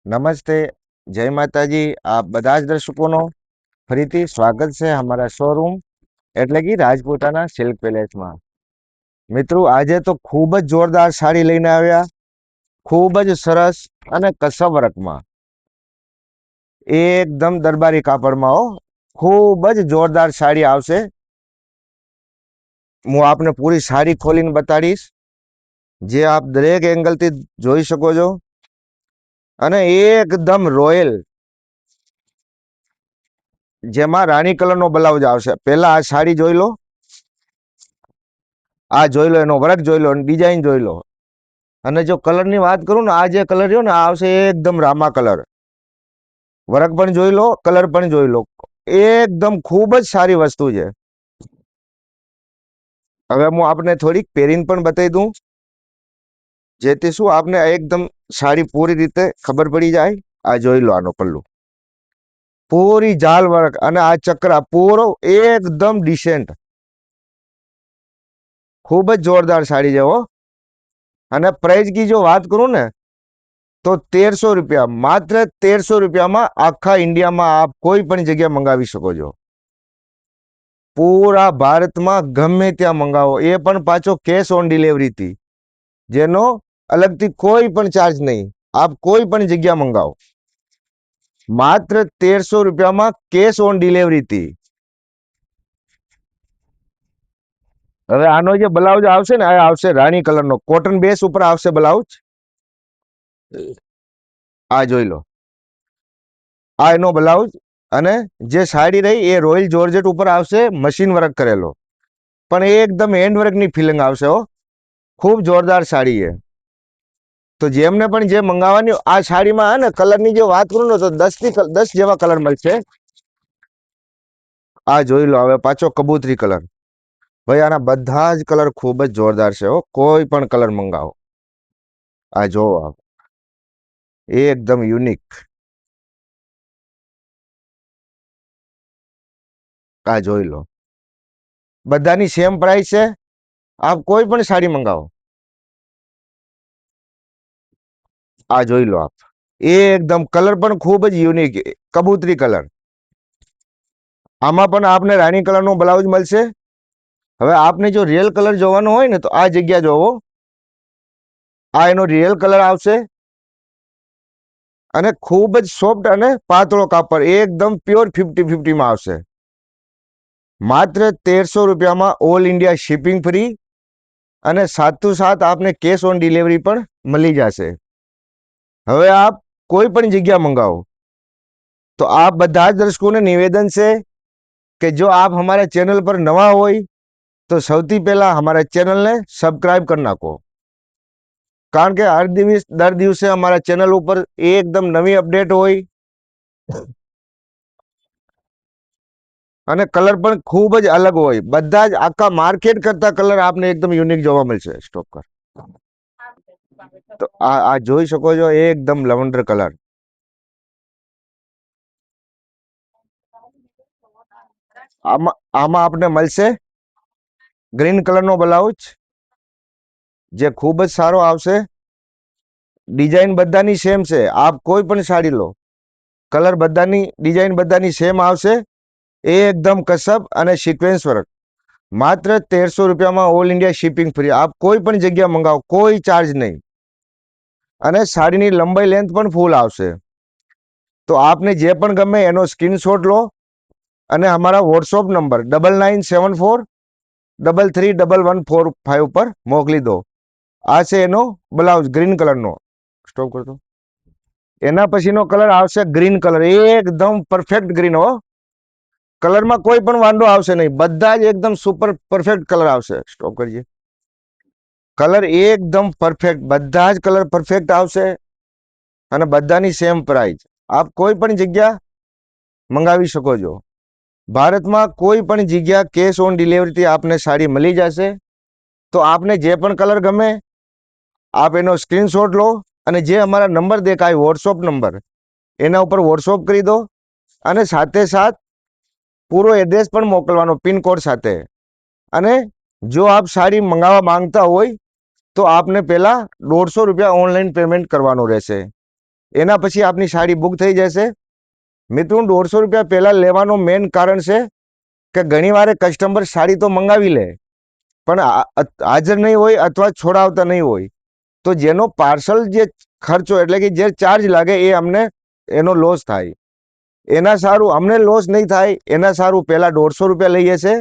નમસ્તે, જય માતાજી. આપ બધા જ દર્શકોનો ફરીથી સ્વાગત છે અમારા શોરૂમ એટલે કે રાજપૂતાના સિલ્ક પેલેસમાં. મિત્રો, આજે તો ખૂબ જ જોરદાર સાડી લઈને આવ્યા, ખૂબ જ સરસ અને કસબ વર્કમાં, એકદમ દરબારી કાપડમાં. ખૂબ જ જોરદાર સાડી આવશે. હું આપને પૂરી સાડી ખોલીને બતાડીશ, જે આપ દરેક એંગલથી જોઈ શકો છો. અને એકદમ રોયલ, જેમાં રાણી કલરનો બ્લાઉઝ આવશે. પહેલા આ સાડી જોઈ લો, આ જોઈ લો, એનો વર્ક જોઈ લો અને ડિઝાઇન જોઈ લો. અને જો કલરની વાત કરું ને, આ જે કલર રહ્યો ને, આ આવશે એકદમ રામા કલર. વર્ક પણ જોઈ લો, કલર પણ જોઈ લો, એકદમ ખૂબ જ સારી વસ્તુ છે. હવે હું આપને થોડીક પહેરીને પણ બતાવી દઉં, જેથી શું આપને એકદમ સાડી પૂરી રીતે ખબર પડી જાય. આ જોઈ લો, આનો પલ્લુ પૂરી જાલ વર્ક અને આ ચક્રા પૂરો એકદમ ડિસેન્ટ, ખૂબ જ જોરદાર સાડી છે હો. અને પ્રાઇસ की જો વાત કરું ને, તો 1300 રૂપિયા, માત્ર 1300 રૂપિયામાં આખા ઇન્ડિયામાં આપ કોઈ પણ જગ્યા મંગાવી શકો છો. પૂરા ભારતમાં ગમે ત્યાં મંગાવો, એ પણ પાછો કેશ ઓન ડિલિવરીથી, જેનો અલગથી કોઈ પણ ચાર્જ નહીં. આપ કોઈ પણ જગ્યા મંગાવો, માત્ર 1300 રૂપિયામાં કેશ ઓન ડિલિવરીથી. હવે આનો જે બ્લાઉઝ આવશે ને, આ આવશે રાણી કલરનો કોટન બેસ ઉપર આવશે બ્લાઉઝ. આ જોઈ લો, આ એનો બ્લાઉઝ. અને જે સાડી રહી એ રોયલ જોર્જેટ ઉપર આવશે, મશીન વર્ક કરેલો, પણ એકદમ હેન્ડ વર્કની ફિલિંગ આવશે હો. ખૂબ જોરદાર સાડી છે. તો જેમને પણ જે મંગાવવાની આ સાડીમાં હે ને, કલરની જે વાત કરું ને, તો 10 જેવા કલર મળશે. આ જોઈ લો, હવે પાછો કબૂતરી કલર. ભાઈ, આના બધા જ કલર ખૂબ જ જોરદાર છે હો. કોઈ પણ કલર મંગાવો. આ જોવો આપ, એકદમ યુનિક. આ જોઈ લો, બધાની સેમ પ્રાઇસ છે. આપ કોઈ પણ સાડી મંગાવો. આ જોઈ લો આપ, એકદમ કલર પણ ખૂબ જ યુનિક, કબૂતરી કલર. આમાં પણ આપને રાણી કલરનો બ્લાઉઝ મળશે. હવે આપને જો રિયલ કલર જોવાનો હોય ને, તો આ જગ્યા જોવો, આ એનો રિયલ કલર આવશે. અને ખૂબ જ સોફ્ટ અને પાતળો કાપડ, એકદમ પ્યોર 50-50 માં આવશે. માત્ર 1300 રૂપિયામાં ઓલ ઇન્ડિયા શિપિંગ ફ્રી, અને સાથોસાથ આપને કેશ ઓન ડિલિવરી પણ મળી જશે. હવે આપ કોઈ પણ જગ્યા મંગાવો, તો આપ બધા જ દર્શકોને નિવેદન છે કે જો આપ हमारे चैनल पर नवा હોય તો સૌથી પહેલા हमारे ચેનલને સબસ્ક્રાઇબ કરી નાખો, કારણ કે દર દિવસે અમારા ચેનલ ઉપર એકદમ નવી અપડેટ હોય. અને કલર પણ ખૂબ જ અલગ હોય. બધા જ આખા માર્કેટ કરતા કલર આપને એકદમ યુનિક જોવા મળશે. સ્ટોપ કર. તો આ જોઈ શકો છો, એકદમ લેવેન્ડર કલર. આમાં આપને મળશે ગ્રીન કલરનો બ્લાઉઝ, જે ખૂબ જ સારો આવશે. ડિઝાઇન બધાની સેમ છે. આપ કોઈ પણ સાડી લો, કલર બધાની, ડિઝાઇન બધાની સેમ આવશે. એકદમ કસબ અને સિક્વેન્સ વર્ક. માત્ર 1300 રૂપિયામાં ઓલ ઇન્ડિયા શિપિંગ ફ્રી. આપ કોઈ પણ જગ્યા મંગાવો, કોઈ ચાર્જ નહીં. અને સાડીની લંબાઈ લેન્થ પણ ફૂલ આવશે. તો આપને જે પણ ગમે એનો સ્ક્રીનશોટ લો અને અમારા વોટ્સઅપ નંબર 9974331145 પર મોકલી દો. આ છે એનો બ્લાઉઝ ગ્રીન કલરનો. સ્ટોપ કરતો. એના પછીનો કલર આવશે ગ્રીન કલર, એકદમ પરફેક્ટ ગ્રીન હો. કલરમાં કોઈ પણ વાંધો આવશે નહીં, બધા જ એકદમ સુપર પરફેક્ટ કલર આવશે. સ્ટોપ કરીએ. કલર એકદમ પરફેક્ટ, બધા જ કલર પરફેક્ટ આવશે. અને બધાની સેમ પ્રાઇસ. આપ કોઈ પણ જગ્યા મંગાવી શકો છો. ભારતમાં કોઈ પણ જગ્યા કેશ ઓન ડિલિવરીથી આપને સાડી મળી જશે. તો આપને જે પણ કલર ગમે, આપ એનો સ્ક્રીનશોટ લો અને જે અમારા નંબર દેખાય વોટ્સઅપ નંબર, એના ઉપર વોટ્સઅપ કરી દો. અને સાથે સાથ પૂરો એડ્રેસ પણ મોકલવાનો પિનકોડ સાથે. અને જો આપ સાડી મંગાવવા માંગતા હોય તો આપને પહેલા 150 રૂપિયા ઓનલાઈન પેમેન્ટ કરવાનું રહેશે. એના પછી આપની સાડી બુક થઈ જશે. મિત્રો 150 રૂપિયા પહેલા લેવાનું મેન કારણ છે કે ઘણી વાર કસ્ટમર સાડી તો મંગાવી લે પણ હાજર નહીં હોય અથવા છોડાવતા નહીં હોય, તો જેનો પાર્સલ જે ખર્ચો એટલે કે જે ચાર્જ લાગે એ અમને એનો લોસ થાય. એના સારું અમને લોસ નહીં થાય એના સારું પહેલા 150 રૂપિયા લઈએ છે.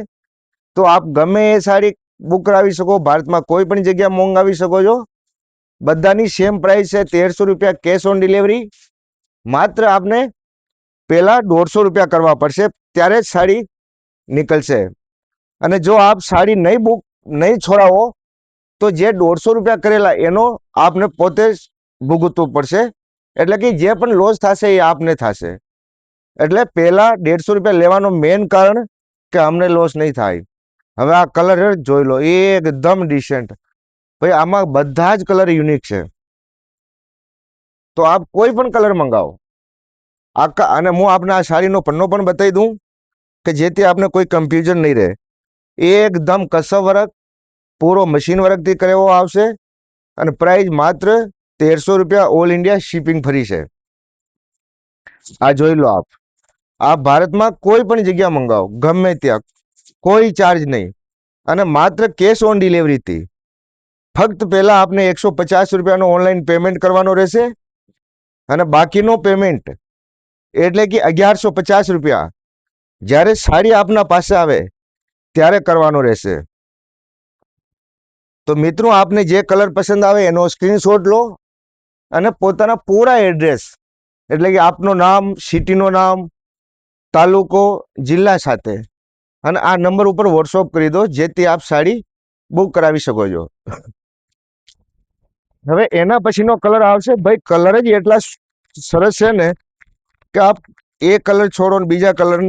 તો આપ ગમે એ સાડી બુક કરાવી શકો, ભારતમાં કોઈ પણ જગ્યા મંગાવી શકો છો. બધાની સેમ પ્રાઇસ છે 1300 રૂપિયા કેશ ઓન ડિલિવરી. માત્ર આપને પહેલા 150 રૂપિયા કરવા પડશે, ત્યારે જ સાડી નીકળશે. અને જો આપ સાડી નહીં છોડાવો તો જે 150 રૂપિયા કરેલા એનો આપને પોતે જ ભોગવવું પડશે. એટલે કે જે પણ લોસ થશે એ આપને થશે. એટલે પહેલા 150 રૂપિયા લેવાનું મેન કારણ કે અમને લોસ નહીં થાય. હવે આ કલર જોઈ લો, એકદમ ડિસેન્ટ. ભાઈ આમાં બધા જ કલર યુનિક છે. તો આપ કોઈ પણ કલર મંગાવો આખા. અને હું આપને આ સાડીનો પન્નો પણ બતાવી દઉં કે જેથી આપને કોઈ કન્ફ્યુઝન નહીં રહે. એકદમ કસબ વર્ક, પૂરો મશીન વર્કથી કરેલો આવશે. અને પ્રાઇસ માત્ર 1300 રૂપિયા, ઓલ ઇન્ડિયા શિપિંગ ફ્રી છે. આ જોઈ લો આપ. આપ ભારતમાં કોઈ પણ જગ્યા મંગાવો, ગમે ત્યાં, કોઈ ચાર્જ નહીં અને માત્ર કેશ ઓન ડિલિવરીથી. ફક્ત પહેલા આપને 150 રૂપિયાનો ઓનલાઈન પેમેન્ટ કરવાનો રહેશે અને બાકીનો પેમેન્ટ એટલે કે 1150 રૂપિયા જ્યારે સાડી આપના પાસે આવે ત્યારે કરવાનો રહેશે. તો મિત્રો આપને જે કલર પસંદ આવે એનો સ્ક્રીનશોટ લો અને પોતાના પૂરા એડ્રેસ એટલે કે આપનું નામ, સિટીનું નામ, તાલુકો, જિલ્લા સાથે અને આ નંબર ઉપર વોટ્સઅપ કરી દો, જેથી આપ સાડી બુક કરાવી શકો છો. હવે એના પછીનો કલર આવશે. ભાઈ કલર જ એટલા સરસ છે ને કે આપ એ કલર છોડો ને બીજા કલર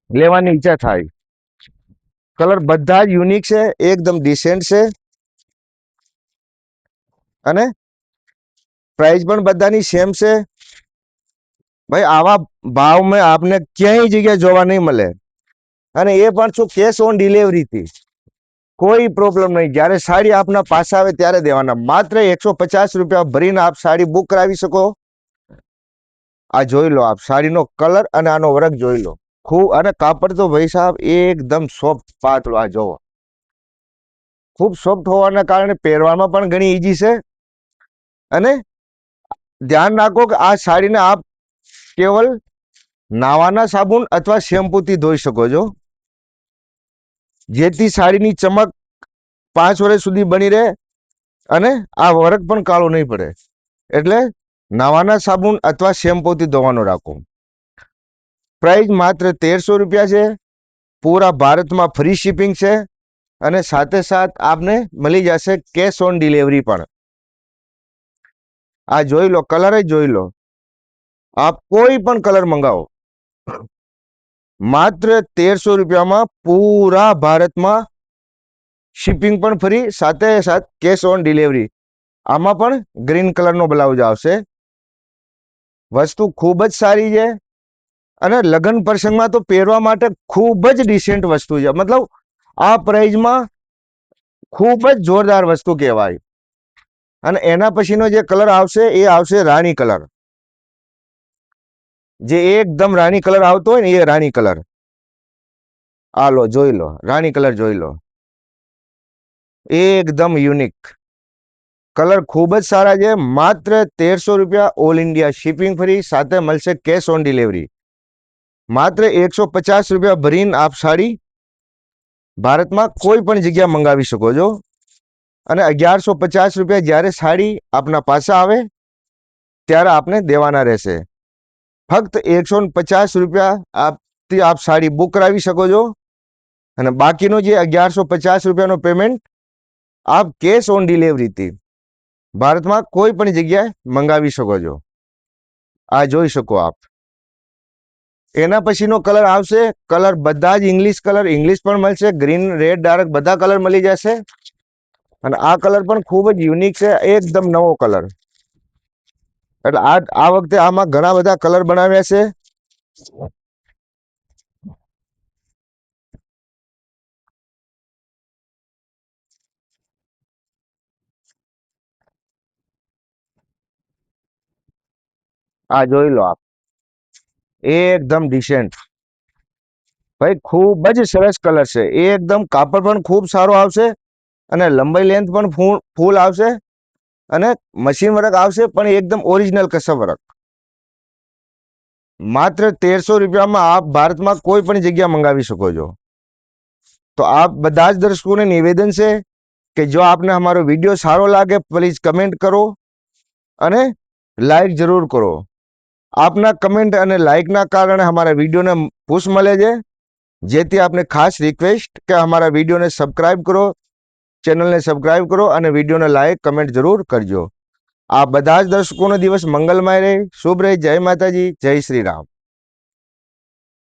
લેવાની ઈચ્છા થાય. કલર બધા જ યુનિક છે, એકદમ ડિસેન્ટ છે અને પ્રાઇસ પણ બધાની સેમ છે. ભાઈ આવા ભાવ મેં આપને ક્યાંય જગ્યાએ જોવા નહીં મળે. અને એ પણ શું, કેશ ઓન ડિલિવરીથી. કોઈ પ્રોબ્લેમ નહીં. જ્યારે સાડી આપના પાસે આવે ત્યારે દેવાના. માત્ર 150 રૂપિયા ભરીને આપ સાડી બુક કરાવી શકો. આ જોઈ લો આપ સાડીનો કલર અને આનો વર્ક જોઈ લો. ખૂબ. અને કાપડ તો ભાઈ સાહેબ એકદમ સોફ્ટ પાતળું. આ જોવો, ખૂબ સોફ્ટ હોવાના કારણે પહેરવામાં પણ ઘણી ઈઝી છે. અને ધ્યાન રાખો કે આ સાડીને આપ કેવલ નાવાના સાબુન અથવા શેમ્પૂથી ધોઈ શકો છો, જેથી સાડીની ચમક 5 વર્ષ સુધી બની રહે અને આ વર્ક પણ કાળો નહીં પડે. એટલે નાવાના સાબુન અથવા શેમ્પૂથી ધોવાનો રાખો. પ્રાઇસ માત્ર 1300 રૂપિયા છે. પૂરા ભારતમાં ફ્રી શિપિંગ છે અને સાથે સાથ આપને મળી જશે કેશ ઓન ડિલિવરી પણ. આ જોઈ લો, કલર જ જોઈ લો. આપ કોઈ પણ કલર મંગાવો, માત્ર 1300 રૂપિયામાં પૂરા ભારતમાં શિપિંગ પણ ફ્રી, સાથે સાથ કેશ ઓન ડિલિવરી. આમાં પણ ગ્રીન કલરનો બ્લાઉઝ આવશે. વસ્તુ ખૂબ જ સારી છે અને લગ્ન પ્રસંગમાં તો પહેરવા માટે ખૂબ જ ડિસેન્ટ વસ્તુ છે. મતલબ આ પ્રાઇઝમાં ખૂબ જ જોરદાર વસ્તુ કહેવાય. અને એના પછીનો જે કલર આવશે એ આવશે રાણી કલર. જે એકદમ રાણી કલર આવતો હોય ને એ રાણી કલર. આ લો, જોઈ લો, રાણી કલર જોઈ લો. એકદમ યુનિક કલર, ખૂબ જ સારા છે. માત્ર 1300 રૂપિયા, ઓલ ઇન્ડિયા શિપિંગ ફ્રી, સાથે મળશે કેશ ઓન ડિલિવરી. માત્ર 150 રૂપિયા ભરીને આપ સાડી ભારતમાં કોઈ પણ જગ્યા મંગાવી શકો છો. અને 1150 રૂપિયા જ્યારે સાડી આપના પાસે આવે ત્યારે આપને દેવાના રહેશે. ફક્ત 150 રૂપિયા આપથી આપ સાડી બુક કરાવી શકો છો અને બાકીનો જે 1150 રૂપિયાનો પેમેન્ટ આપ કેશ ઓન ડિલિવરીથી ભારતમાં કોઈ પણ જગ્યાએ મંગાવી શકો છો. આ જોઈ શકો આપ. એના પછીનો કલર આવશે. કલર બધા જ કલર ઇંગ્લિશ પણ મળશે. ગ્રીન, રેડ, ડાર્ક બધા કલર મળી જશે. અને આ કલર પણ ખૂબ જ યુનિક છે, એકદમ નવો કલર. એટલે આ વખતે આમાં ઘણા બધા કલર બનાવ્યા છે. આ જોઈ લો આપ, એકદમ ડિસેન્ટ ભાઈ, ખૂબ જ સરસ કલર છે એકદમ. કાપડ પણ ખૂબ સારો આવશે અને લંબાઈ લેન્થ પણ ફૂલ આવશે અને મશીન વર્ક આવશે પણ એકદમ ઓરિજિનલ કસબ વર્ક. માત્ર 1300 રૂપિયામાં આપ ભારતમાં કોઈ પણ જગ્યા મંગાવી શકો છો. તો આપ બધા જ દર્શકોને નિવેદન છે કે જો આપને અમારો વિડીયો સારો લાગે પ્લીઝ કમેન્ટ કરો અને લાઈક જરૂર કરો. આપના કમેન્ટ અને લાઈકના કારણે અમારા વિડીયોને પુશ મળે છે, જેથી આપને ખાસ રિક્વેસ્ટ કે અમારા વિડીયોને સબસ્ક્રાઇબ કરો, ચેનલને સબસ્ક્રાઇબ કરો અને વિડીયોને લાઈક કમેન્ટ જરૂર કરજો. આ બધા જ દર્શકોનો દિવસ મંગલમય રહે, શુભ રહે. જય માતાજી, જય શ્રી રામ.